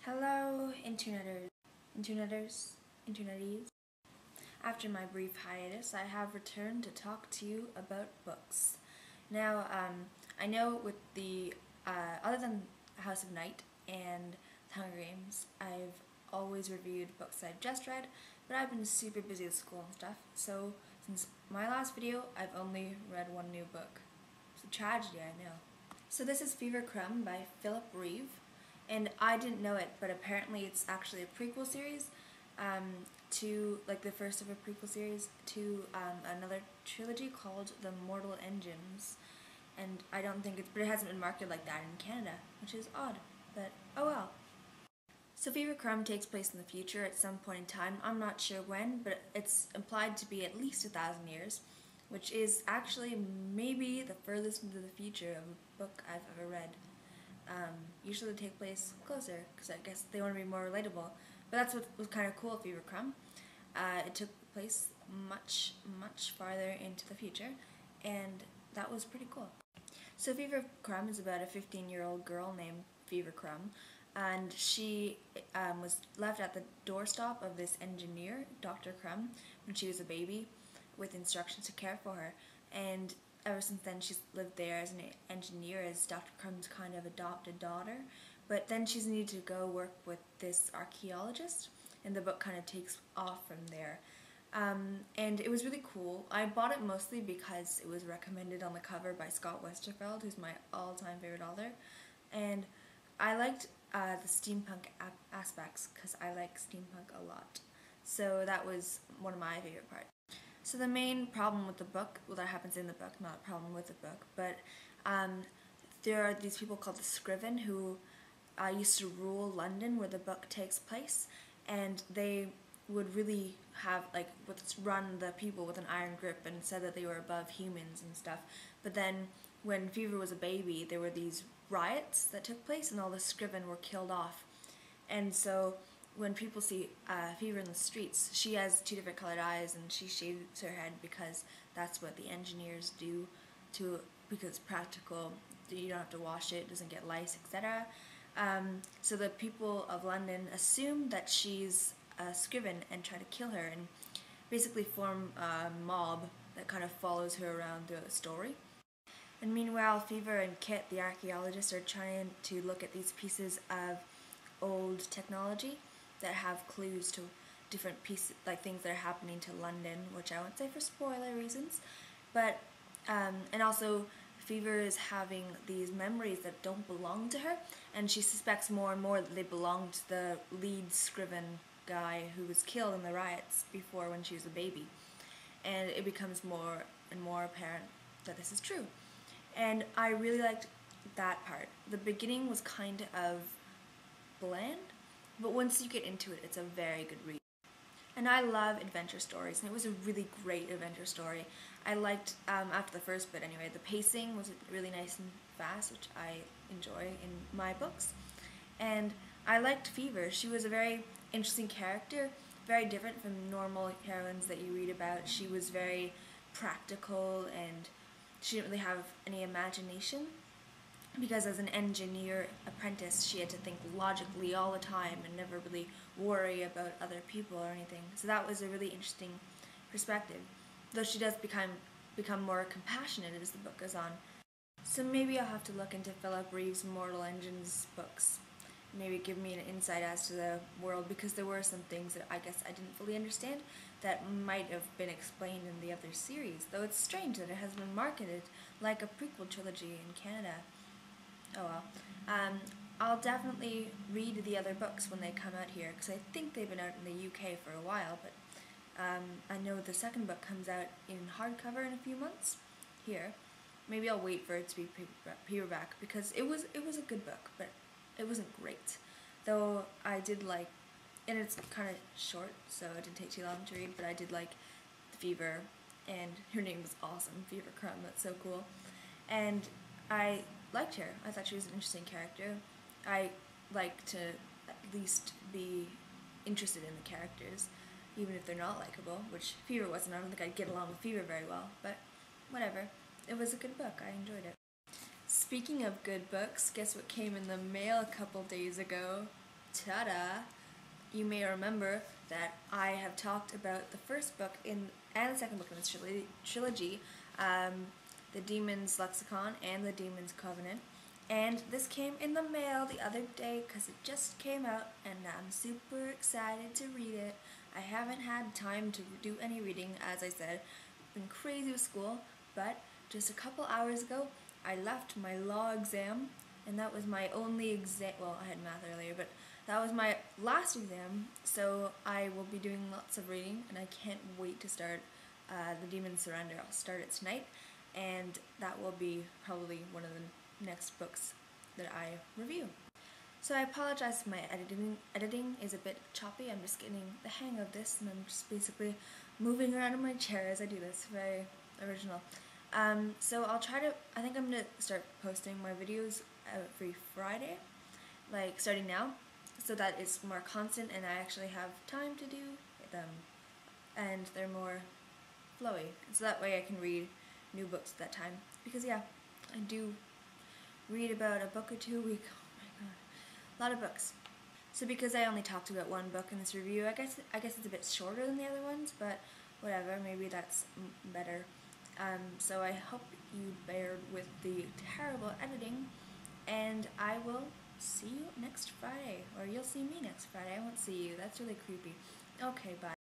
Hello, interneties. After my brief hiatus, I have returned to talk to you about books. Now, I know with the, other than House of Night and Hunger Games, I've always reviewed books I've just read, but I've been super busy with school and stuff, so since my last video, I've only read one new book. It's a tragedy, I know. So this is Crumb by Reeve. And I didn't know it, but apparently it's actually a prequel series to, like, the first of a prequel series to another trilogy called The Mortal Engines. And I don't think it's, but it hasn't been marketed like that in Canada, which is odd, but oh well. So Crumb takes place in the future at some point in time. I'm not sure when, but it's implied to be at least 1,000 years, which is actually maybe the furthest into the future of a book I've ever read. Usually they take place closer, because I guess they want to be more relatable. But that's what was kind of cool with Crumb. It took place much farther into the future, and that was pretty cool. So Crumb is about a 15-year-old girl named Crumb, and she was left at the doorstep of this engineer, Dr. Crumb, when she was a baby, with instructions to care for her. And ever since then, she's lived there as an engineer, as Dr. Crumb's kind of adopted daughter. But then she's needed to go work with this archaeologist, and the book kind of takes off from there. And it was really cool. I bought it mostly because it was recommended on the cover by Scott Westerfeld, who's my all-time favorite author. And I liked the steampunk aspects, because I like steampunk a lot. So that was one of my favorite parts. So the main problem with the book, well, that happens in the book, not a problem with the book, but there are these people called the Scriven who used to rule London, where the book takes place, and they would really have, like, run the people with an iron grip and said that they were above humans and stuff. But then when Fever was a baby, there were these riots that took place, and all the Scriven were killed off. And so when people see Fever in the streets, she has 2 different colored eyes, and she shaves her head because that's what the engineers do, because it's practical. You don't have to wash it doesn't get lice, etc. So the people of London assume that she's a Scriven and try to kill her, and basically form a mob that kind of follows her around throughout the story. And meanwhile, Fever and Kit, the archaeologist, are trying to look at these pieces of old technology that have clues to different pieces, like things that are happening to London, which I won't say for spoiler reasons, but and also Fever is having these memories that don't belong to her, and she suspects more and more that they belong to the lead Scriven guy who was killed in the riots before, when she was a baby, and it becomes more and more apparent that this is true. And I really liked that part. The beginning was kind of bland, but once you get into it, it's a very good read. And I love adventure stories, and it was a really great adventure story. I liked, after the first bit anyway, the pacing was really nice and fast, which I enjoy in my books. And I liked Fever. She was a very interesting character, very different from normal heroines that you read about. She was very practical, and she didn't really have any imagination, because as an engineer apprentice, she had to think logically all the time and never really worry about other people or anything. So that was a really interesting perspective, though she does become more compassionate as the book goes on. So maybe I'll have to look into Philip Reeve's Mortal Engines books. Maybe give me an insight as to the world, because there were some things that I guess I didn't fully understand that might have been explained in the other series, though it's strange that it has been marketed like a prequel trilogy in Canada. Oh well. I'll definitely read the other books when they come out here, because I think they've been out in the UK for a while, but I know the second book comes out in hardcover in a few months here. Maybe I'll wait for it to be paperback, because it was a good book, but it wasn't great. Though I did like, and it's kind of short, so it didn't take too long to read, but I did like Fever, and her name was awesome, Fever Crumb, that's so cool. And I liked her. I thought she was an interesting character. I like to at least be interested in the characters, even if they're not likable, which Fever wasn't. I don't think I'd get along with Fever very well, but whatever. It was a good book. I enjoyed it. Speaking of good books, guess what came in the mail a couple days ago? ta-da! You may remember that I have talked about the first book and the second book in this trilogy, The Demon's Lexicon and The Demon's Covenant. And this came in the mail the other day because it just came out and I'm super excited to read it. I haven't had time to do any reading, as I said. Been crazy with school, but just a couple hours ago I left my law exam, and that was my only exam. Well, I had math earlier, but that was my last exam, so I will be doing lots of reading, and I can't wait to start The Demon's Surrender. I'll start it tonight, and that will be probably one of the next books that I review. So I apologize if my editing is a bit choppy. I'm just getting the hang of this, and I'm just basically moving around in my chair as I do this. Very original. So I'll try to, I think I'm going to start posting my videos every Friday, like starting now, so that it's more constant and I actually have time to do them, and they're more flowy, so that way I can read new books at that time, because yeah, I do read about a book or two a week. Oh my god, a lot of books. So because I only talked about one book in this review, I guess it's a bit shorter than the other ones, but whatever, maybe that's better. So I hope you bear with the terrible editing, and I will see you next Friday, or you'll see me next Friday. I won't see you, that's really creepy. Okay, bye.